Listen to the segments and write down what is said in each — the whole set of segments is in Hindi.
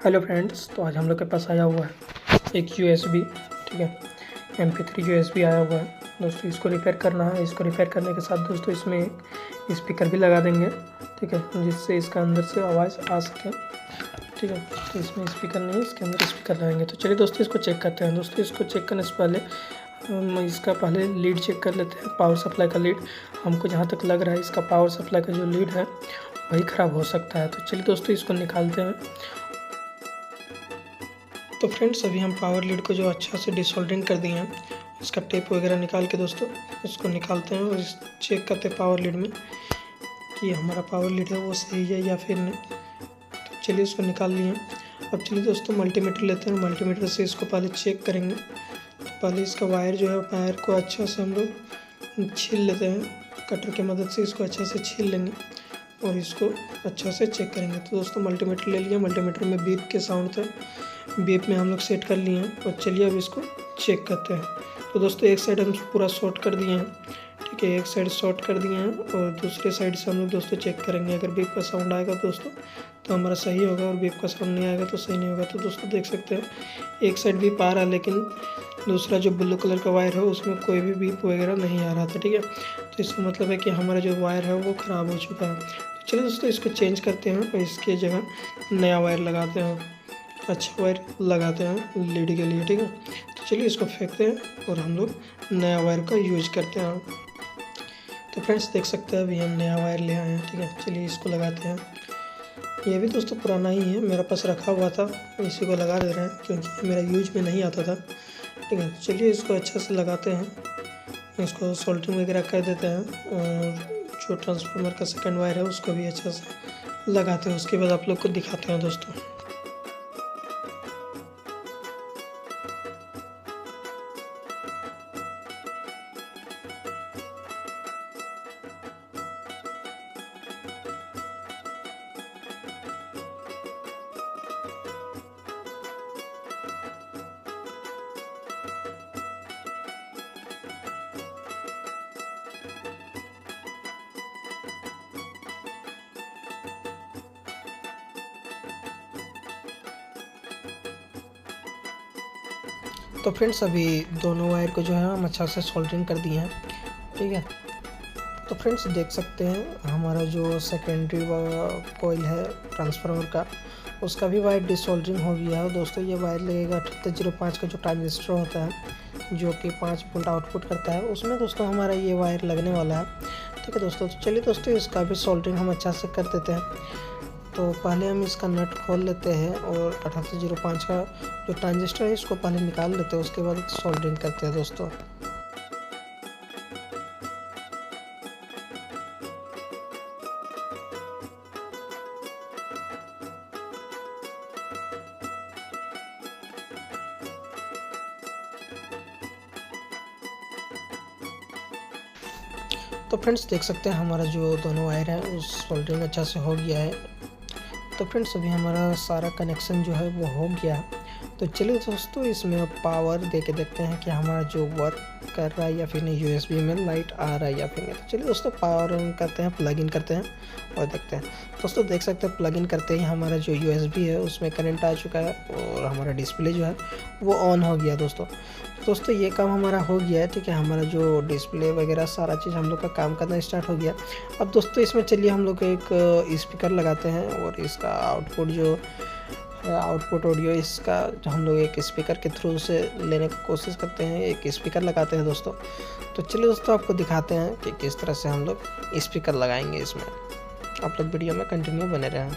हेलो फ्रेंड्स, तो आज हम लोग के पास आया हुआ है एक USB, ठीक है, MP3 USB आया हुआ है दोस्तों। इसको रिपेयर करना है। इसको रिपेयर करने के साथ दोस्तों इसमें एक स्पीकर भी लगा देंगे, ठीक है, जिससे इसका अंदर से आवाज़ आ सके, ठीक है। तो इसमें स्पीकर नहीं, इसके अंदर स्पीकर लगाएंगे। तो चलिए दोस्तों इसको चेक करते हैं। दोस्तों इसको चेक करने से पहले इसका पहले लीड चेक कर लेते हैं, पावर सप्लाई का लीड। हमको जहाँ तक लग रहा है इसका पावर सप्लाई का जो लीड है वही ख़राब हो सकता है। तो चलिए दोस्तों इसको निकालते हैं। तो फ्रेंड्स अभी हम पावर लीड को जो अच्छा से डिसोल्डरिंग कर दिए हैं, इसका टेप वगैरह निकाल के दोस्तों इसको निकालते हैं और चेक करते हैं पावर लीड में कि हमारा पावर लीड है वो सही है या फिर नहीं। तो चलिए इसको निकाल लिए। अब चलिए दोस्तों मल्टीमीटर लेते हैं। मल्टीमीटर से इसको पहले चेक करेंगे। तो पहले इसका वायर जो है वायर को अच्छा से हम लोग छील लेते हैं। कटर की मदद से इसको अच्छा से छील लेंगे और इसको अच्छा से चेक करेंगे। तो दोस्तों मल्टीमीटर ले लिया। मल्टीमीटर में बीप के साउंड था, बीप में हम लोग सेट कर लिए हैं और चलिए अब इसको चेक करते हैं। तो दोस्तों एक साइड हम पूरा शॉर्ट कर दिए हैं, ठीक है, एक साइड शॉर्ट कर दिए हैं और दूसरे साइड से हम लोग दोस्तों चेक करेंगे। अगर बीप का साउंड आएगा दोस्तों तो हमारा सही होगा और बीप का साउंड नहीं आएगा तो सही नहीं होगा। तो दोस्तों देख सकते हैं एक साइड बीप आ रहा है, लेकिन दूसरा जो ब्लू कलर का वायर है उसमें कोई भी बीप वगैरह नहीं आ रहा था, ठीक है। तो इसका मतलब है कि हमारा जो वायर है वो ख़राब हो चुका है। तो चलिए दोस्तों इसको चेंज करते हैं और इसके जगह नया वायर लगाते हैं, अच्छा वायर लगाते हैं लीड के लिए, ठीक है। तो चलिए इसको फेंकते हैं और हम लोग नया वायर का यूज करते हैं। तो फ्रेंड्स देख सकते हैं अभी हम नया वायर ले आए हैं, ठीक है। चलिए इसको लगाते हैं। ये भी दोस्तों पुराना ही है, मेरे पास रखा हुआ था, इसी को लगा दे रहे हैं क्योंकि मेरा यूज में नहीं आता था, ठीक है। चलिए इसको अच्छा से लगाते हैं, इसको सोल्डरिंग वगैरह कर देते हैं और जो ट्रांसफार्मर का सेकंड वायर है उसको भी अच्छा से लगाते हैं। उसके बाद आप लोग को दिखाते हैं दोस्तों। तो फ्रेंड्स अभी दोनों वायर को जो है हम अच्छा से सोल्डरिंग कर दिए हैं, ठीक है। तो फ्रेंड्स देख सकते हैं हमारा जो सेकेंडरी कॉइल है ट्रांसफार्मर का, उसका भी वायर डिसोल्डरिंग हो गया है दोस्तों। ये वायर लगेगा 7805 का जो ट्रांजिस्टर होता है जो कि 5 वोल्ट आउटपुट करता है, उसमें दोस्तों हमारा ये वायर लगने वाला है, ठीक है दोस्तों। तो चलिए दोस्तों इसका भी सोल्डरिंग हम अच्छा से कर देते हैं। तो पहले हम इसका नट खोल लेते हैं और 7805 का जो ट्रांजिस्टर है इसको पहले निकाल लेते हैं, उसके बाद सोल्डरिंग करते हैं दोस्तों। तो फ्रेंड्स देख सकते हैं हमारा जो दोनों वायर है उस सोल्डरिंग अच्छा से हो गया है। तो फ्रेंड्स अभी हमारा सारा कनेक्शन जो है वो हो गया है। तो चलिए दोस्तों इसमें अब पावर दे के देखते हैं कि हमारा जो वर्क कर रहा है या फिर नहीं, USB में लाइट आ रहा है या फिर नहीं। तो चलिए दोस्तों पावर ऑन करते हैं, प्लग इन करते हैं और देखते हैं। दोस्तों देख सकते हैं प्लग इन करते ही हमारा जो USB है उसमें करंट आ चुका है और हमारा डिस्प्ले जो है वो ऑन हो गया दोस्तों ये काम हमारा हो गया है, ठीक है। हमारा जो डिस्प्ले वगैरह सारा चीज़ हम लोग का काम करना स्टार्ट हो गया। अब दोस्तों इसमें चलिए हम लोग एक स्पीकर लगाते हैं और इसका आउटपुट ऑडियो इसका हम लोग एक स्पीकर के थ्रू से लेने की कोशिश करते हैं, एक स्पीकर लगाते हैं दोस्तों। तो चलिए दोस्तों आपको दिखाते हैं कि किस तरह से हम लोग स्पीकर लगाएंगे इसमें। आप लोग वीडियो में कंटिन्यू बने रहें।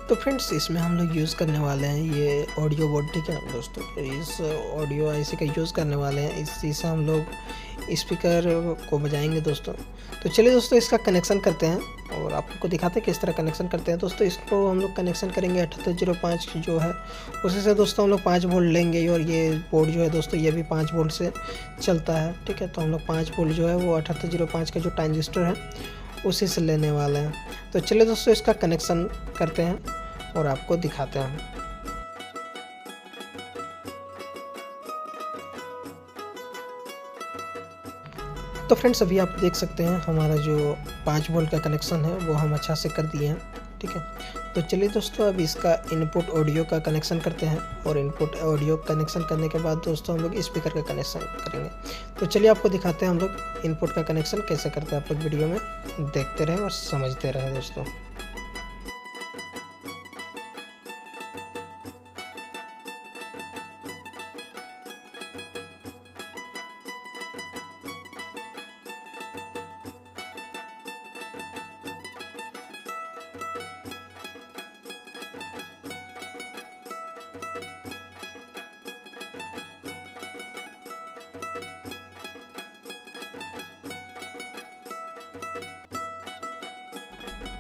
तो फ्रेंड्स इसमें हम लोग यूज़ करने वाले हैं ये ऑडियो बोर्ड, ठीक है दोस्तों। इस ऑडियो IC का यूज़ करने वाले हैं, इसी से हम लोग स्पीकर को बजाएंगे दोस्तों। तो चलिए दोस्तों इसका कनेक्शन करते हैं और आपको दिखाते हैं किस तरह कनेक्शन करते हैं दोस्तों। इसको हम लोग कनेक्शन करेंगे 7805 जो है उसी से दोस्तों हम लोग 5 वोल्ट लेंगे और ये बोर्ड जो है दोस्तों ये भी 5 वोल्ट से चलता है, ठीक है। तो हम लोग 5 वोल्ट जो है वो 7805 का जो ट्रांजिस्टर है उसी से लेने वाले हैं। तो चलिए दोस्तों इसका कनेक्शन करते हैं और आपको दिखाते हैं। तो फ्रेंड्स अभी आप देख सकते हैं हमारा जो 5 वोल्ट का कनेक्शन है वो हम अच्छा से कर दिए हैं। ठीक है। तो चलिए दोस्तों अब इसका इनपुट ऑडियो का कनेक्शन करते हैं और इनपुट ऑडियो कनेक्शन करने के बाद दोस्तों हम लोग स्पीकर का कनेक्शन करेंगे। तो चलिए आपको दिखाते हैं हम लोग इनपुट का कनेक्शन कैसे करते हैं। आप लोग वीडियो में देखते रहें और समझते रहें दोस्तों।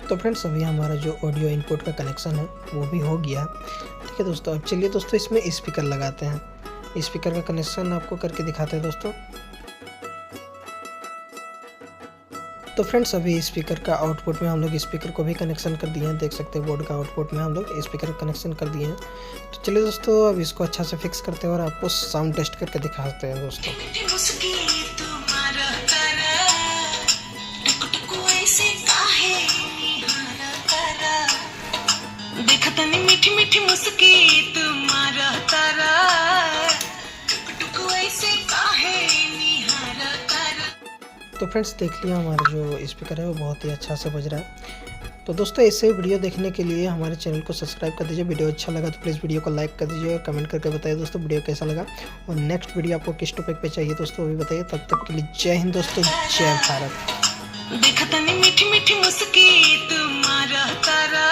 तो फ्रेंड्स अभी हमारा जो ऑडियो इनपुट का कनेक्शन है वो भी हो गया है, ठीक है दोस्तों। अब चलिए दोस्तों इसमें स्पीकर लगाते हैं। स्पीकर का कनेक्शन आपको करके दिखाते हैं दोस्तों। तो फ्रेंड्स अभी स्पीकर का आउटपुट में हम लोग स्पीकर को भी कनेक्शन कर दिए हैं, देख सकते हैं बोर्ड का आउटपुट में हम लोग स्पीकर का कनेक्शन कर दिए हैं। तो चलिए दोस्तों अब इसको अच्छा से फिक्स करते हैं और आपको साउंड टेस्ट करके दिखाते हैं दोस्तों। देखतनी मीठी मीठी मुस्की तुम्हारा तारा, टुक ऐसे काहे निहारा तारा। तो फ्रेंड्स देख लिया हमारा जो स्पीकर है वो बहुत ही अच्छा से बज रहा है। तो दोस्तों ऐसे वीडियो देखने के लिए हमारे चैनल को सब्सक्राइब कर दीजिए। वीडियो अच्छा लगा तो प्लीज़ वीडियो को लाइक कर दीजिए और कमेंट करके बताइए दोस्तों वीडियो कैसा लगा और नेक्स्ट वीडियो आपको किस टॉपिक पे चाहिए दोस्तों वो भी बताइए। तब तक के लिए जय हिंद दोस्तों, जय भारत। देखतनी मीठी मीठी मुस्की तुम्हारा तारा।